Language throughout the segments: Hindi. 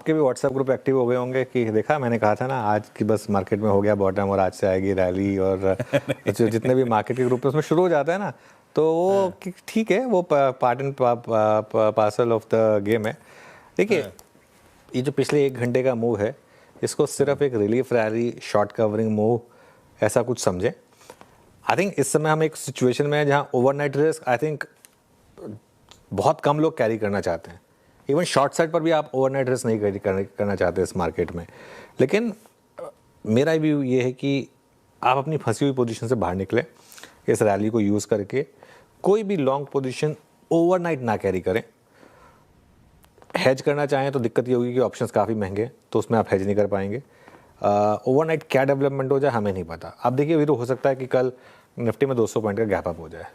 आपके भी व्हाट्सएप ग्रुप एक्टिव हो गए होंगे कि देखा मैंने कहा था ना आज की बस मार्केट में हो गया बॉटम और आज से आएगी रैली और जो जितने भी मार्केट के ग्रुप है उसमें शुरू हो जाता है ना, तो वो ठीक है, वो part and parcel of the game है। देखिए ये जो पिछले 1 घंटे का मूव है इसको सिर्फ एक relief rally short covering move ऐसा कुछ समझें। आई थिंक इस समय हम एक सिचुएशन में हैं जहाँ ओवरनाइट रिस्क आई थिंक बहुत कम लोग कैरी करना चाहते हैं। इवन शॉर्ट साइड पर भी आप ओवरनाइट रिस्क नहीं करना चाहते इस मार्केट में। लेकिन मेरा व्यू ये है कि आप अपनी फंसी हुई पोजीशन से बाहर निकलें, इस रैली को यूज़ करके कोई भी लॉन्ग पोजीशन ओवरनाइट ना कैरी करें। हेज करना चाहें तो दिक्कत ये होगी कि ऑप्शंस काफ़ी महंगे, तो उसमें आप हेज नहीं कर पाएंगे। ओवरनाइट क्या डेवलपमेंट हो जाए हमें नहीं पता। आप देखिए अभी तो हो सकता है कि कल निफ्टी में 200 पॉइंट का गैप अप हो जाए,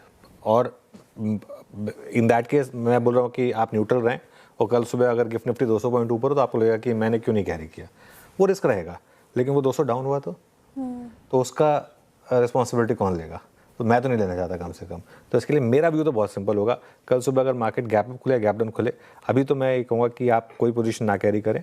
और इन दैट केस मैं बोल रहा हूँ कि आप न्यूट्रल रहें, और कल सुबह अगर गिफ्ट निफ्टी 200 पॉइंट ऊपर हो तो आपको लगेगा कि मैंने क्यों नहीं कैरी किया, वो रिस्क रहेगा। लेकिन वो 200 डाउन हुआ तो उसका रिस्पॉन्सिबिलिटी कौन लेगा? तो मैं तो नहीं लेना चाहता कम से कम। तो इसके लिए मेरा व्यू तो बहुत सिंपल होगा, कल सुबह अगर मार्केट गैप अप खुले गैप डाउन खुले, अभी तो मैं ये कहूँगा कि आप कोई पोजीशन ना कैरी करें,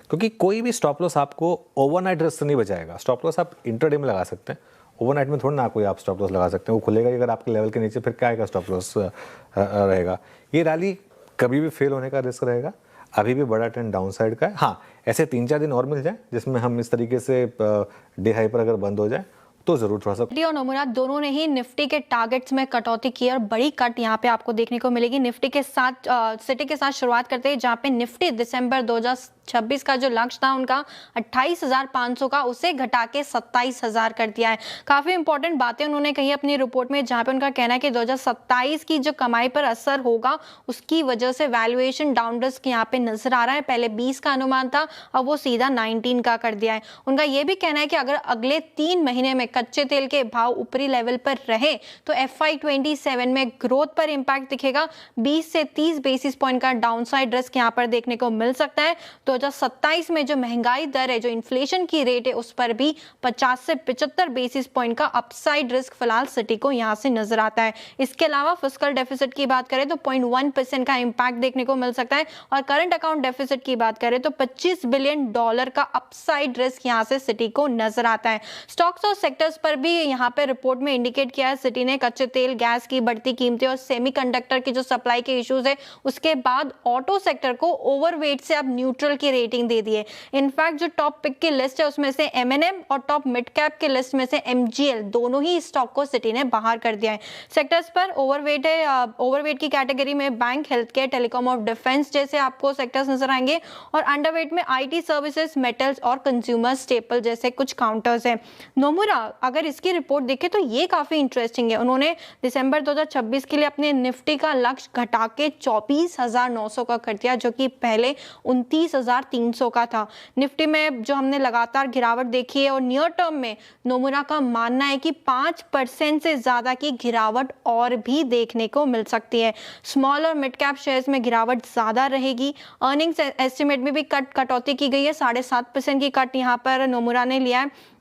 क्योंकि कोई भी स्टॉप लॉस आपको ओवरनाइट रिस्क से नहीं बचाएगा। स्टॉप लॉस आप इंटरडे में लगा सकते हैं, ओवरनाइट में थोड़ा ना कोई आप स्टॉप लॉस लगा सकते हैं। वो खुलेगा ही अगर आपके लेवल के नीचे, फिर क्या का स्टॉप लॉस रहेगा। ये रैली कभी भी फेल होने का रिस्क रहेगा, अभी भी बड़ा ट्रेंड डाउन साइड का है। हाँ, ऐसे 3-4 दिन और मिल जाए जिसमें हम इस तरीके से डे हाई पर अगर बंद हो जाए तो जरूर थोड़ा सा। निफ्टी और नोमुरा दोनों ने ही निफ्टी के टारगेट्स में कटौती की और बड़ी कट यहाँ पे आपको देखने को मिलेगी। निफ्टी के साथ सिटी के साथ शुरुआत करते हैं, जहाँ पे निफ्टी दिसंबर 2026 का जो लक्ष्य था उनका 28,500 का, उसे घटा के 27,000 कर दिया है। काफी इंपॉर्टेंट बातें उन्होंने कही अपनी रिपोर्ट में, जहाँ पे उनका कहना है कि 2027 की जो कमाई पर असर होगा उसकी वजह से वैल्यूएशन डाउन रिस्क यहाँ पे नजर आ रहा है। पहले 20 का अनुमान था, अब वो सीधा 19 का कर दिया है। उनका ये भी कहना है कि अगर अगले 3 महीने में कच्चे तेल के भाव ऊपरी लेवल पर रहे तो FY27 में ग्रोथ पर इंपैक्ट दिखेगा। 20 से 30 बेसिस पॉइंट का डाउनसाइड रिस्क यहां पर देखने को मिल सकता है। 2027 में जो महंगाई दर है, जो इन्फ्लेशन की रेट है, उस पर भी 50 से 75 बेसिस पॉइंट का अपसाइड रिस्क फिलहाल सिटी को यहां से नजर आता है। इसके अलावा फिस्कल डेफिसिट की बात करें तो 0.1% का इंपैक्ट देखने को मिल सकता है, और करंट अकाउंट डेफिसिट की बात करें तो $25 बिलियन का अपसाइड रिस्क यहां से सिटी को नजर आता है। स्टॉक्स और सेक्टर्स पर भी यहाँ पे रिपोर्ट में इंडिकेट किया है सिटी ने। कच्चे तेल, गैस की बढ़ती कीमतें और सेमीकंडक्टर की जो सप्लाई के इश्यूज है, उसके बाद ऑटो सेक्टर को ओवरवेट से अब न्यूट्रल की रेटिंग दे दी है। इनफैक्ट जो टॉप पिक की लिस्ट है उसमें से M&M और टॉप मिड कैप की लिस्ट में से MGL, दोनों ही स्टॉक को सिटी ने बाहर कर दिया है। सेक्टर्स पर ओवरवेट है, ओवरवेट की कैटेगरी में बैंक, हेल्थ केयर, टेलीकॉम और डिफेंस जैसे आपको सेक्टर्स नजर आएंगे, और अंडरवेट में IT सर्विसेज, मेटल्स और कंज्यूमर स्टेपल जैसे कुछ काउंटर्स हैं। नोमुरा अगर इसकी रिपोर्ट देखें तो ये काफी इंटरेस्टिंग है। उन्होंने दिसंबर 2026 के लिए अपने निफ्टी का लक्ष्य घटा के 24,900 का कर दिया, जो कि पहले 29,300 का था। निफ्टी में जो हमने लगातार गिरावट देखी है, और नियर टर्म में नोमुरा का मानना है कि 5% से ज्यादा की गिरावट और भी देखने को मिल सकती है। स्मॉल और मिड कैप शेयर्स में गिरावट ज्यादा रहेगी। अर्निंग्स एस्टिमेट में भी कटौती की गई है, 7.5% की कट यहाँ पर नोमुरा ने लिया है।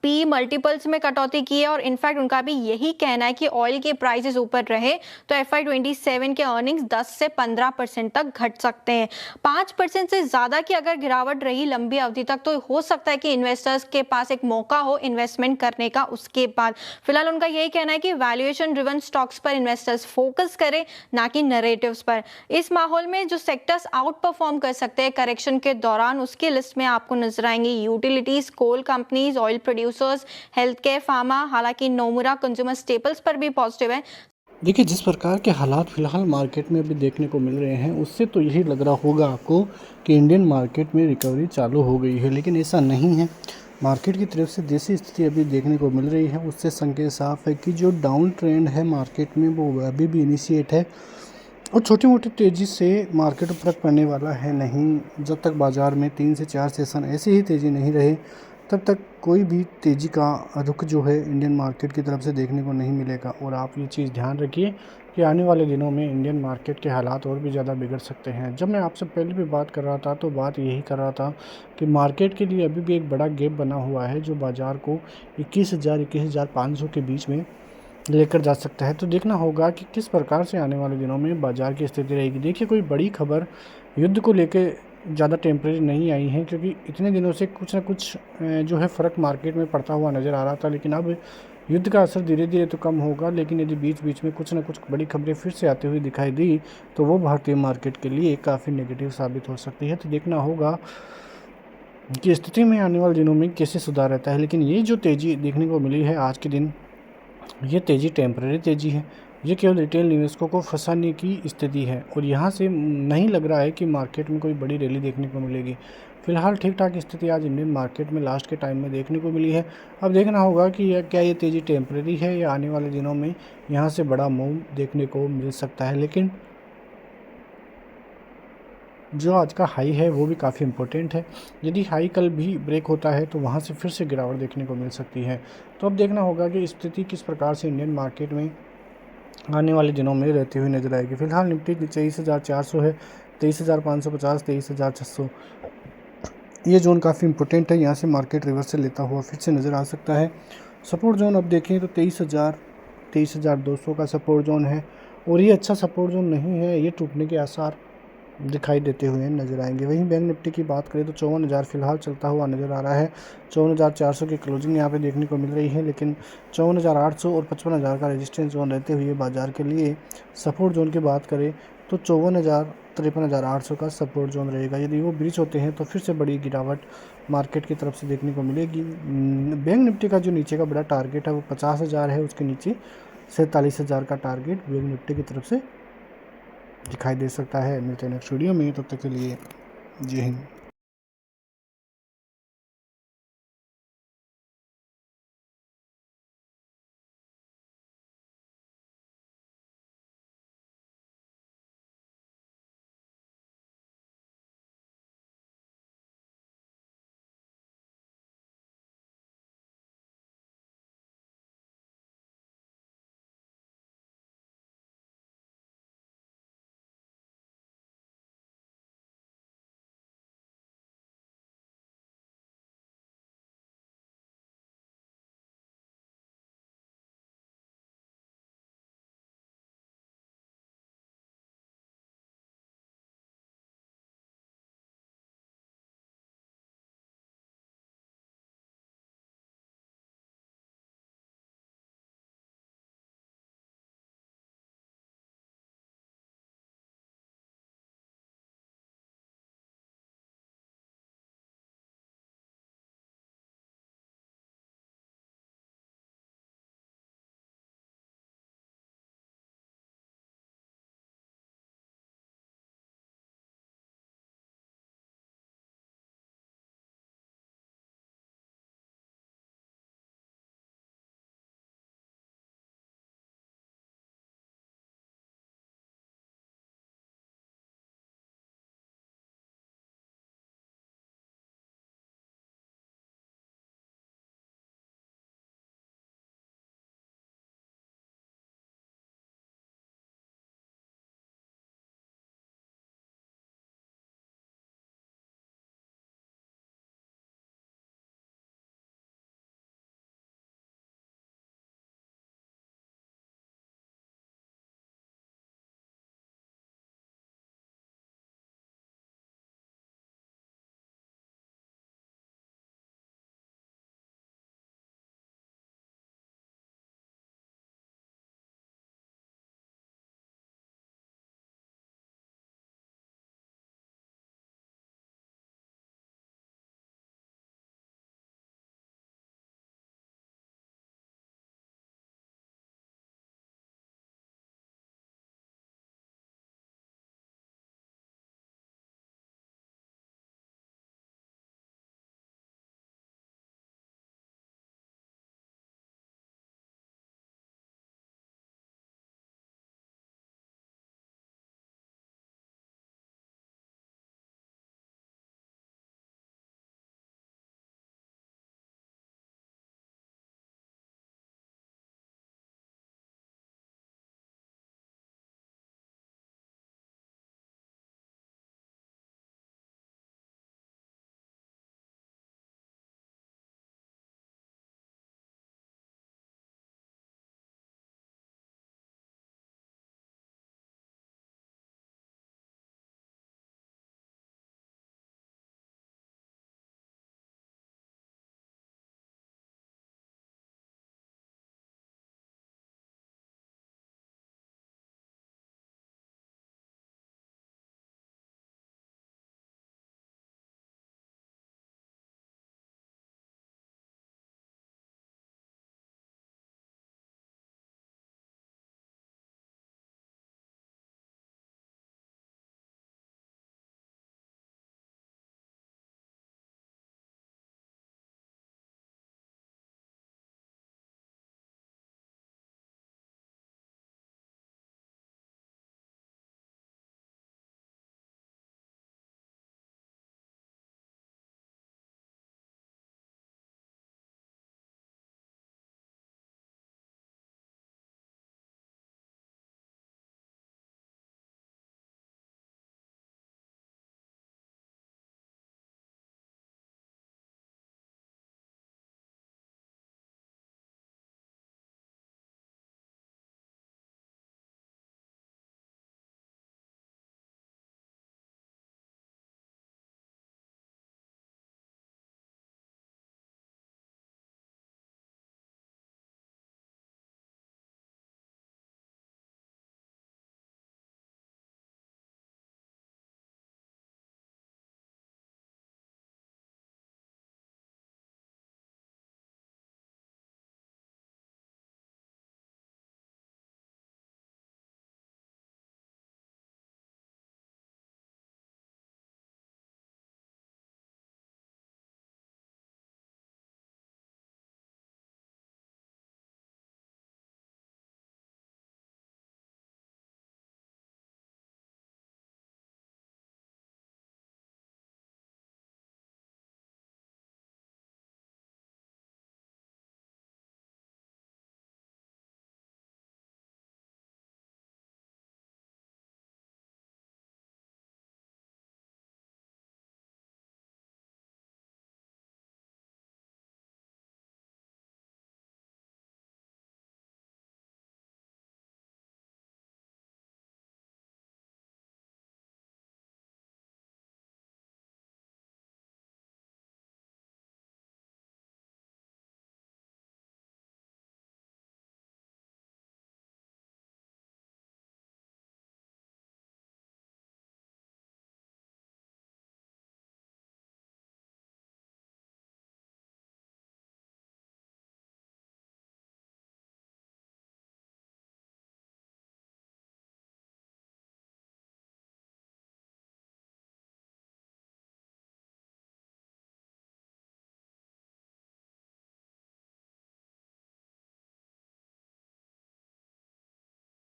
पी मल्टीपल्स में कटौती की है, और इनफैक्ट उनका भी यही कहना है कि ऑयल के प्राइसेस ऊपर रहे तो FY27 के अर्निंग्स 10 से 15% तक घट सकते हैं। 5% से ज्यादा की अगर गिरावट रही लंबी अवधि तक तो हो सकता है कि इन्वेस्टर्स के पास एक मौका हो इन्वेस्टमेंट करने का। उसके बाद फिलहाल उनका यही कहना है कि वैल्यूएशन ड्रिवन स्टॉक्स पर इन्वेस्टर्स फोकस करें, ना कि नरेटिव्स पर। इस माहौल में जो सेक्टर्स आउट परफॉर्म कर सकते हैं करेक्शन के दौरान, उसकी लिस्ट में आपको नजर आएंगे utilities, coal companies, oil producers, health care, pharma. हालांकि नोमुरा कंज्यूमर स्टेपल्स पर भी पॉजिटिव है। देखिए, जिस प्रकार के हालात फिलहाल मार्केट में अभी देखने को मिल रहे हैं, उससे तो यही लग रहा होगा आपको कि इंडियन मार्केट में रिकवरी चालू हो गई है, लेकिन ऐसा नहीं है। मार्केट की तरफ से जैसी स्थिति अभी देखने को मिल रही है, उससे संकेत साफ है कि जो डाउन ट्रेंड है मार्केट में वो अभी भी इनिशिएट है, और छोटी मोटी तेज़ी से मार्केट फर्क पड़ने वाला है नहीं। जब तक बाज़ार में 3 से 4 सेशन ऐसे ही तेज़ी नहीं रहे, तब तक कोई भी तेज़ी का रुख जो है इंडियन मार्केट की तरफ से देखने को नहीं मिलेगा। और आप ये चीज़ ध्यान रखिए कि आने वाले दिनों में इंडियन मार्केट के हालात और भी ज़्यादा बिगड़ सकते हैं। जब मैं आपसे पहले भी बात कर रहा था तो बात यही कर रहा था कि मार्केट के लिए अभी भी एक बड़ा गैप बना हुआ है, जो बाज़ार को 21,000 21,500 के बीच में लेकर जा सकता है। तो देखना होगा कि किस प्रकार से आने वाले दिनों में बाज़ार की स्थिति रहेगी। देखिए, कोई बड़ी खबर युद्ध को लेकर ज़्यादा टेम्परेरी नहीं आई हैं, क्योंकि इतने दिनों से कुछ ना कुछ जो है फ़र्क मार्केट में पड़ता हुआ नज़र आ रहा था। लेकिन अब युद्ध का असर धीरे धीरे तो कम होगा, लेकिन यदि बीच बीच में कुछ ना कुछ बड़ी खबरें फिर से आती हुई दिखाई दी तो वो भारतीय मार्केट के लिए काफ़ी नेगेटिव साबित हो सकती है। तो देखना होगा कि स्थिति में आने वाले दिनों में कैसे सुधार रहता है। लेकिन ये जो तेज़ी देखने को मिली है आज के दिन, ये तेज़ी टेम्परेरी तेज़ी है। ये केवल रिटेल निवेशकों को फंसाने की स्थिति है और यहाँ से नहीं लग रहा है कि मार्केट में कोई बड़ी रैली देखने को मिलेगी। फिलहाल ठीक ठाक स्थिति आज इंडियन मार्केट में लास्ट के टाइम में देखने को मिली है। अब देखना होगा कि क्या ये तेज़ी टेम्परेरी है या आने वाले दिनों में यहाँ से बड़ा मूव देखने को मिल सकता है। लेकिन जो आज का हाई है वो भी काफ़ी इम्पोर्टेंट है। यदि हाई कल भी ब्रेक होता है तो वहाँ से फिर से गिरावट देखने को मिल सकती है। तो अब देखना होगा कि स्थिति किस प्रकार से इंडियन मार्केट में आने वाले दिनों में रहती हुई नजर आएगी। फिलहाल निफ्टी 23,400 है, 23,550, 23,600 ये जोन काफ़ी इंपॉर्टेंट है। यहाँ से मार्केट रिवर्स से लेता हुआ फिर से नज़र आ सकता है। सपोर्ट जोन अब देखें तो 23,200 का सपोर्ट जोन है और ये अच्छा सपोर्ट जोन नहीं है, ये टूटने के आसार दिखाई देते हुए नज़र आएंगे। वहीं बैंक निफ्टी की बात करें तो 54,000 फिलहाल चलता हुआ नज़र आ रहा है। 54,400 की क्लोजिंग यहाँ पे देखने को मिल रही है, लेकिन 54,800 और 55,000 का रेजिस्टेंस जोन रहते हुए बाजार के लिए सपोर्ट जोन की बात करें तो 54,000 53,800 का सपोर्ट जोन रहेगा। यदि वो ब्रीच होते हैं तो फिर से बड़ी गिरावट मार्केट की तरफ से देखने को मिलेगी। बैंक निफ्टी का जो नीचे का बड़ा टारगेट है वो 50,000 है, उसके नीचे 47,000 का टारगेट बैंक निफ्टी की तरफ से दिखाई दे सकता है। मिलते हैं नेक्स्ट वीडियो में, तब तक के लिए जय हिंद।